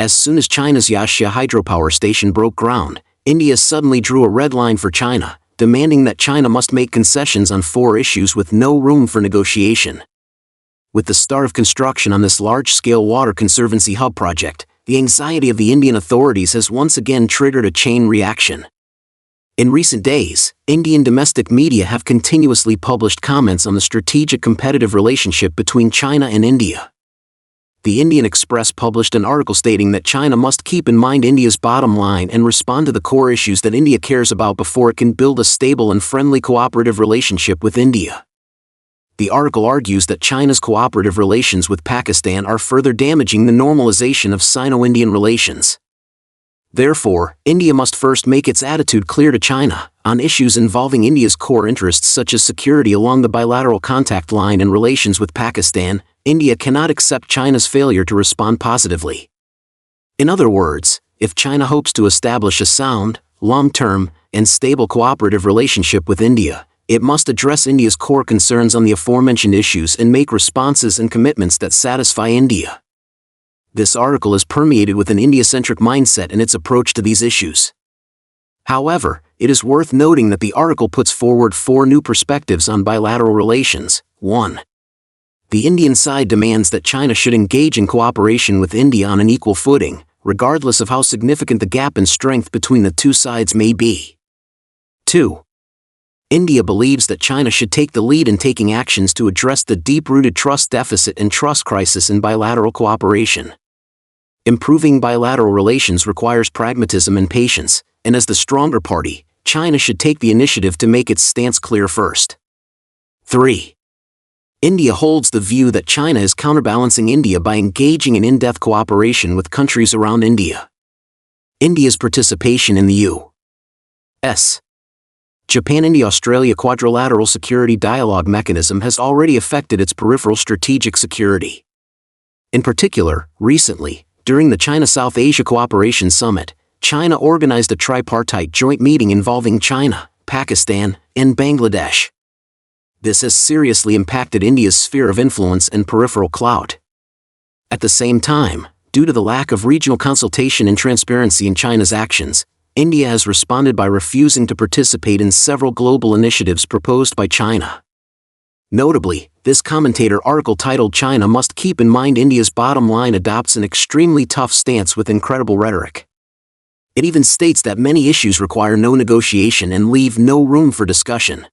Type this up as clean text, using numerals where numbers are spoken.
As soon as China's Yaxia hydropower station broke ground, India suddenly drew a red line for China, demanding that China must make concessions on 4 issues with no room for negotiation. With the start of construction on this large-scale water conservancy hub project, the anxiety of the Indian authorities has once again triggered a chain reaction. In recent days, Indian domestic media have continuously published comments on the strategic competitive relationship between China and India. The Indian Express published an article stating that China must keep in mind India's bottom line and respond to the core issues that India cares about before it can build a stable and friendly cooperative relationship with India. The article argues that China's cooperative relations with Pakistan are further damaging the normalization of Sino-Indian relations. Therefore, India must first make its attitude clear to China on issues involving India's core interests such as security along the bilateral contact line and relations with Pakistan. India cannot accept China's failure to respond positively. In other words, if China hopes to establish a sound, long-term, and stable cooperative relationship with India, it must address India's core concerns on the aforementioned issues and make responses and commitments that satisfy India. This article is permeated with an India-centric mindset in its approach to these issues. However, it is worth noting that the article puts forward 4 new perspectives on bilateral relations. 1. The Indian side demands that China should engage in cooperation with India on an equal footing, regardless of how significant the gap in strength between the two sides may be. 2. India believes that China should take the lead in taking actions to address the deep-rooted trust deficit and trust crisis in bilateral cooperation. Improving bilateral relations requires pragmatism and patience, and as the stronger party, China should take the initiative to make its stance clear first. 3. India holds the view that China is counterbalancing India by engaging in in-depth cooperation with countries around India. India's participation in the U.S. Japan-India-Australia Quadrilateral Security Dialogue Mechanism has already affected its peripheral strategic security. In particular, recently, during the China-South Asia Cooperation Summit, China organized a tripartite joint meeting involving China, Pakistan, and Bangladesh. This has seriously impacted India's sphere of influence and peripheral clout. At the same time, due to the lack of regional consultation and transparency in China's actions, India has responded by refusing to participate in several global initiatives proposed by China. Notably, this commentator article titled "China Must Keep in Mind India's Bottom Line" adopts an extremely tough stance with incredible rhetoric. It even states that many issues require no negotiation and leave no room for discussion.